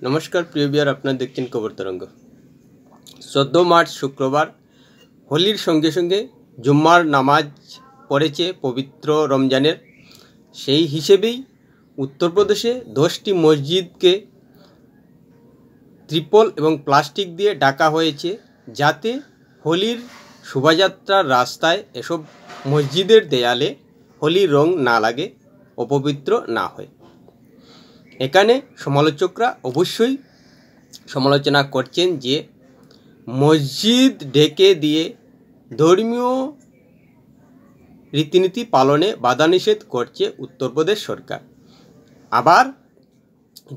নমস্কার প্রিয় ভিউয়ার, আপনারা দেখছেন খবর তরঙ্গ। 14 মার্চ শুক্রবার হোলির সঙ্গে সঙ্গে জুম্মার নামাজ পড়েছে পবিত্র রমজানের। সেই হিসেবেই উত্তরপ্রদেশে 10টি মসজিদকে ত্রিপল এবং প্লাস্টিক দিয়ে ঢাকা হয়েছে, যাতে হোলির শোভাযাত্রার রাস্তায় এসব মসজিদের দেয়ালে হোলির রং না লাগে, অপবিত্র না হয়। এখানে সমালোচকরা অবশ্যই সমালোচনা করছেন যে মসজিদ ঢেকে দিয়ে ধর্মীয় রীতিনীতি পালনে বাধা নিষেধ করছে উত্তরপ্রদেশ সরকার। আবার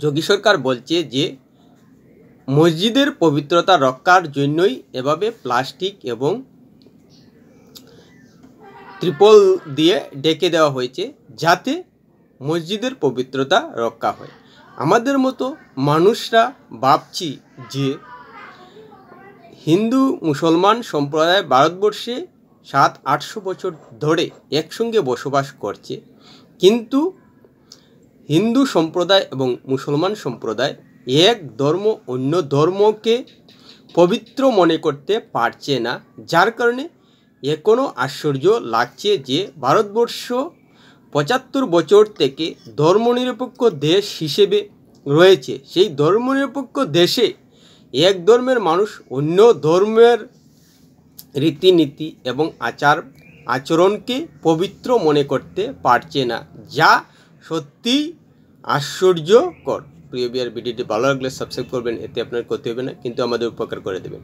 যোগী সরকার বলছে যে মসজিদের পবিত্রতা রক্ষার জন্যই এভাবে প্লাস্টিক এবং ত্রিপল দিয়ে ঢেকে দেওয়া হয়েছে, যাতে মসজিদের পবিত্রতা রক্ষা হয়। আমাদের মতো মানুষরা ভাবছি যে হিন্দু মুসলমান সম্প্রদায় ভারতবর্ষে 700-800 বছর ধরে একসঙ্গে বসবাস করছে, কিন্তু হিন্দু সম্প্রদায় এবং মুসলমান সম্প্রদায় এক ধর্ম অন্য ধর্মকে পবিত্র মনে করতে পারছে না। যার কারণে এখনও আশ্চর্য লাগছে যে ভারতবর্ষ 75 বছর থেকে ধর্মনিরপেক্ষ দেশ হিসেবে রয়েছে। সেই ধর্মনিরপেক্ষ দেশে এক ধর্মের মানুষ অন্য ধর্মের রীতিনীতি এবং আচরণকে পবিত্র মনে করতে পারছে না, যা সত্যি আশ্চর্যকর। প্রিয় ভিউয়ার, ভিডিওটি ভালো লাগলে সাবস্ক্রাইব করবেন, এতে আপনার ক্ষতি হবে না, কিন্তু আমাদের উপকার করে দেবেন।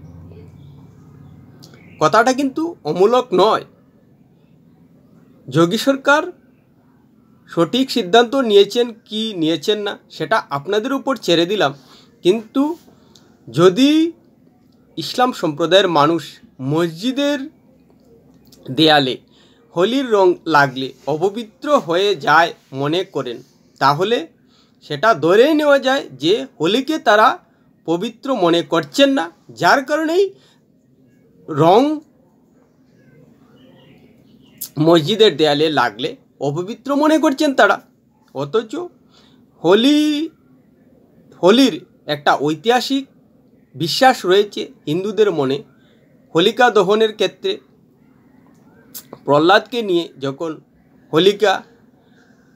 কথাটা কিন্তু অমূলক নয়। যোগী সরকার সঠিক সিদ্ধান্ত নিয়েছেন কি নিয়েছেন না সেটা আপনাদের উপর ছেড়ে দিলাম, কিন্তু যদি ইসলাম সম্প্রদায়ের মানুষ মসজিদের দেয়ালে হোলির রং লাগলে অপবিত্র হয়ে যায় মনে করেন, তাহলে সেটা ধরেই নেওয়া যায় যে হোলিকে তারা পবিত্র মনে করছেন না, যার কারণেই রং মসজিদের দেয়ালে লাগলে অপবিত্র মনে করছেন তারা। অথচ হোলির একটা ঐতিহাসিক বিশ্বাস রয়েছে হিন্দুদের মনে। হোলিকা দহনের ক্ষেত্রে প্রহ্লাদকে নিয়ে যখন হোলিকা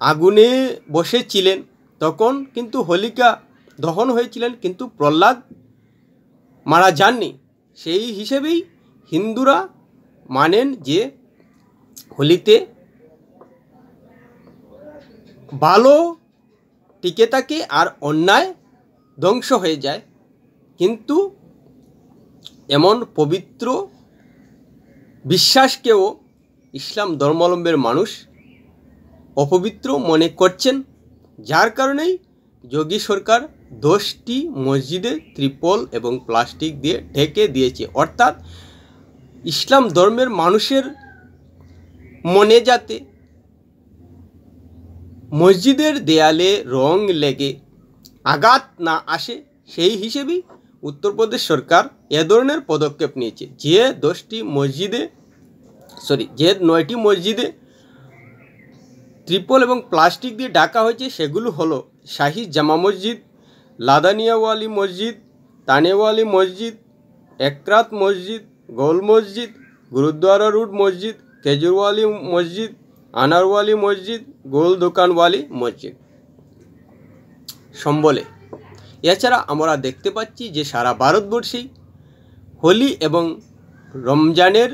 আগুনে বসেছিলেন, তখন কিন্তু হোলিকা দহন হয়েছিলেন, কিন্তু প্রহ্লাদ মারা যাননি। সেই হিসেবেই হিন্দুরা মানেন যে হোলিতে ভালো টিকে থাকে আর অন্যায় ধ্বংস হয়ে যায়। কিন্তু এমন পবিত্র বিশ্বাসকেও ইসলাম ধর্মাবলম্বীর মানুষ অপবিত্র মনে করছেন, যার কারণেই যোগী সরকার 10টি মসজিদে ত্রিপল এবং প্লাস্টিক দিয়ে ঢেকে দিয়েছে। অর্থাৎ ইসলাম ধর্মের মানুষের মনে যাতে মসজিদের দেয়ালে রং লেগে আঘাত না আসে, সেই হিসেবেই উত্তরপ্রদেশ সরকার এ ধরনের পদক্ষেপ নিয়েছে। যে 9টি মসজিদে ত্রিপল এবং প্লাস্টিক দিয়ে ঢাকা হয়েছে, সেগুলো হলো শাহী জামা মসজিদ, লাদানিয়াওয়ালি মসজিদ, তানেওয়ালি মসজিদ, একরাত মসজিদ, গোল মসজিদ, গুরুদ্বারা রোড মসজিদ, কেজরিওয়ালি মসজিদ, আনারওয়ালি মসজিদ, গোল দোকানওয়ালি মসজিদ সম্বলে। এছাড়া আমরা দেখতে পাচ্ছি যে সারা ভারতবর্ষেই হোলি এবং রমজানের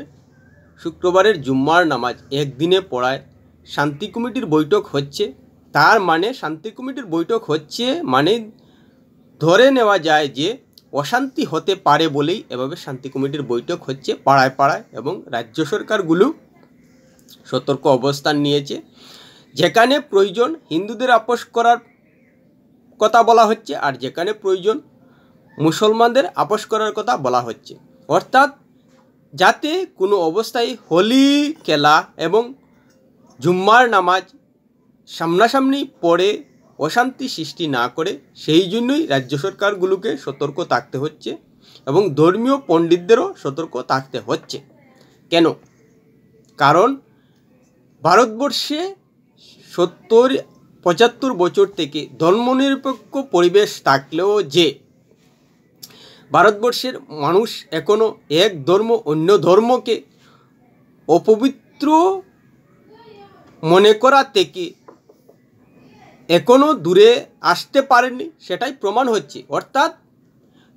শুক্রবারের জুম্মার নামাজ একদিনে পড়ায় শান্তি কমিটির বৈঠক হচ্ছে। তার মানে শান্তি কমিটির বৈঠক হচ্ছে মানে ধরে নেওয়া যায় যে অশান্তি হতে পারে বলেই এভাবে শান্তি কমিটির বৈঠক হচ্ছে পাড়ায় পাড়ায়, এবং রাজ্য সরকারগুলো সতর্ক অবস্থান নিয়েছে। যেখানে প্রয়োজন হিন্দুদের আপোষ করার কথা বলা হচ্ছে, আর যেখানে প্রয়োজন মুসলমানদের আপোষ করার কথা বলা হচ্ছে। অর্থাৎ যাতে কোনো অবস্থায় হোলি খেলা এবং জুম্মার নামাজ সামনাসামনি পড়ে অশান্তি সৃষ্টি না করে, সেই জন্যই রাজ্য সরকারগুলোকে সতর্ক থাকতে হচ্ছে এবং ধর্মীয় পণ্ডিতদেরও সতর্ক থাকতে হচ্ছে। কেন? কারণ ভারতবর্ষে 75 বছর থেকে ধর্মনিরপেক্ষ পরিবেশ থাকলেও যে ভারতবর্ষের মানুষ এখনও এক ধর্ম অন্য ধর্মকে অপবিত্র মনে করা থেকে এখনও দূরে আসতে পারেননি, সেটাই প্রমাণ হচ্ছে। অর্থাৎ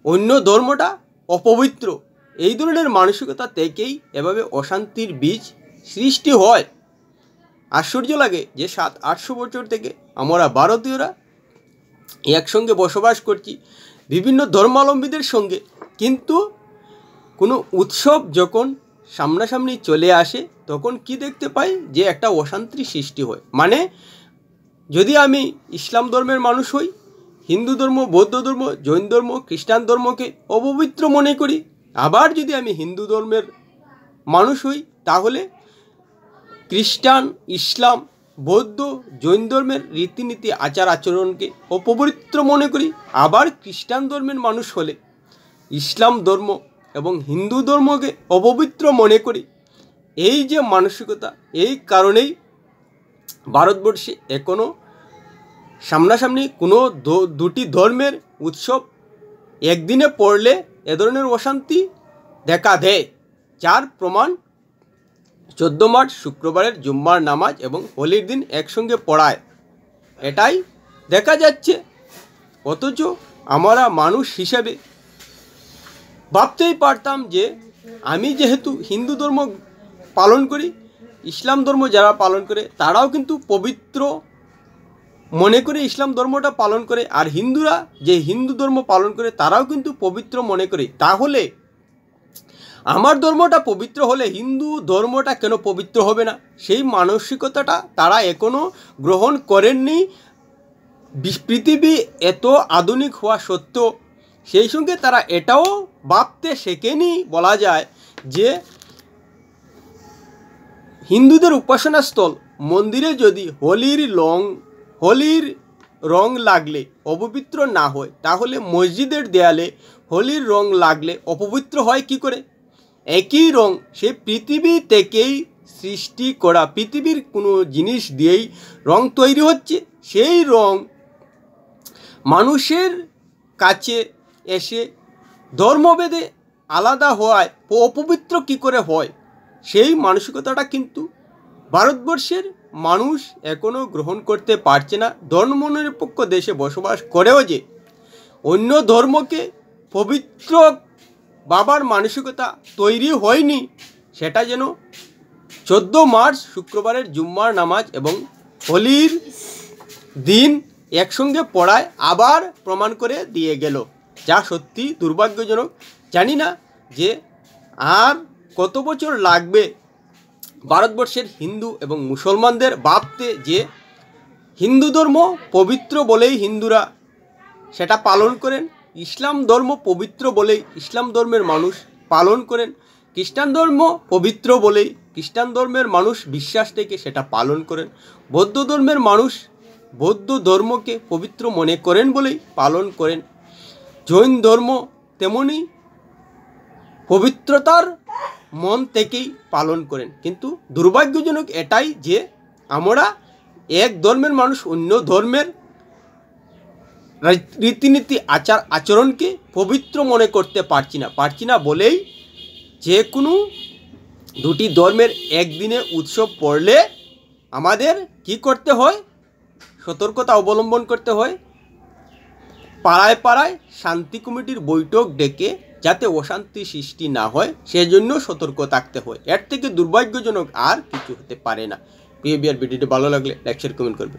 অন্য ধর্মটা অপবিত্র, এই ধরনের মানসিকতা থেকেই এভাবে অশান্তির বীজ সৃষ্টি হয়। আশ্চর্য লাগে যে 700-800 বছর থেকে আমরা ভারতীয়রা একসঙ্গে বসবাস করছি বিভিন্ন ধর্মাবলম্বীদের সঙ্গে, কিন্তু কোনো উৎসব যখন সামনাসামনি চলে আসে তখন কি দেখতে পাই যে একটা অশান্তির সৃষ্টি হয়। মানে যদি আমি ইসলাম ধর্মের মানুষ হই, হিন্দু ধর্ম, বৌদ্ধ ধর্ম, জৈন ধর্ম, খ্রিস্টান ধর্মকে অপবিত্র মনে করি, আবার যদি আমি হিন্দু ধর্মের মানুষ হই তাহলে খ্রিস্টান, ইসলাম, বৌদ্ধ, জৈন ধর্মের রীতিনীতি আচার আচরণকে অপবিত্র মনে করি, আবার খ্রিস্টান ধর্মের মানুষ হলে ইসলাম ধর্ম এবং হিন্দু ধর্মকে অপবিত্র মনে করি। এই যে মানসিকতা, এই কারণেই ভারতবর্ষে এখনও সামনাসামনি কোনো দুটি ধর্মের উৎসব একদিনে পড়লে এ ধরনের অশান্তি দেখা দেয়, যার প্রমাণ 14 মার্চ শুক্রবারের জুম্মার নামাজ এবং হোলির দিন একসঙ্গে পড়ায়, এটাই দেখা যাচ্ছে। অথচ আমরা মানুষ হিসেবে ভাবতেই পারতাম যে আমি যেহেতু হিন্দু ধর্ম পালন করি, ইসলাম ধর্ম যারা পালন করে তারাও কিন্তু পবিত্র মনে করে ইসলাম ধর্মটা পালন করে, আর হিন্দুরা যে হিন্দু ধর্ম পালন করে তারাও কিন্তু পবিত্র মনে করে। তাহলে আমার ধর্মটা পবিত্র হলে হিন্দু ধর্মটা কেন পবিত্র হবে না? সেই মানসিকতাটা তারা এখনও গ্রহণ করেননি। পৃথিবী এত আধুনিক হওয়া সত্ত্বেও সেই সঙ্গে তারা এটাও ভাবতে শেখেনি বলা যায় যে হিন্দুদের উপাসনাস্থল মন্দিরে যদি হোলির রং লাগলে অপবিত্র না হয়, তাহলে মসজিদের দেয়ালে হোলির রং লাগলে অপবিত্র হয় কি করে? একই রং সে পৃথিবী থেকেই সৃষ্টি করা, পৃথিবীর কোনো জিনিস দিয়েই রং তৈরি হচ্ছে, সেই রং মানুষের কাছে এসে ধর্মভেদে আলাদা হওয়ায় অপবিত্র কি করে হয়? সেই মানসিকতাটা কিন্তু ভারতবর্ষের মানুষ এখনও গ্রহণ করতে পারছে না। ধর্মনিরপেক্ষ দেশে বসবাস করেও যে অন্য ধর্মকে পবিত্র বাবার মানসিকতা তৈরি হয়নি, সেটা যেন 14 মার্চ শুক্রবারের জুম্মার নামাজ এবং হোলির দিন একসঙ্গে পড়ায় আবার প্রমাণ করে দিয়ে গেল, যা সত্যি দুর্ভাগ্যজনক। জানি না যে আর কত বছর লাগবে ভারতবর্ষের হিন্দু এবং মুসলমানদের ভাবতে যে হিন্দু ধর্ম পবিত্র বলেই হিন্দুরা সেটা পালন করেন, ইসলাম ধর্ম পবিত্র বলেই ইসলাম ধর্মের মানুষ পালন করেন, খ্রিস্টান ধর্ম পবিত্র বলেই খ্রিস্টান ধর্মের মানুষ বিশ্বাস থেকে সেটা পালন করেন, বৌদ্ধ ধর্মের মানুষ বৌদ্ধ ধর্মকে পবিত্র মনে করেন বলেই পালন করেন, জৈন ধর্ম তেমনি পবিত্রতার মন থেকেই পালন করেন। কিন্তু দুর্ভাগ্যজনক এটাই যে আমরা এক ধর্মের মানুষ অন্য ধর্মের রীতিনীতি আচার আচরণকে পবিত্র মনে করতে পারছি না বলেই যে কোনো দুটি ধর্মের একদিনে উৎসব পড়লে আমাদের কি করতে হয়? সতর্কতা অবলম্বন করতে হয়, পাড়ায় পাড়ায় শান্তি কমিটির বৈঠক ডেকে যাতে অশান্তি সৃষ্টি না হয় সেজন্য সতর্ক থাকতে হয়। এর থেকে দুর্ভাগ্যজনক আর কিছু হতে পারে না। প্রিয় ভিডিওটি ভালো লাগলে লাইক শেয়ার কমেন্ট করবে।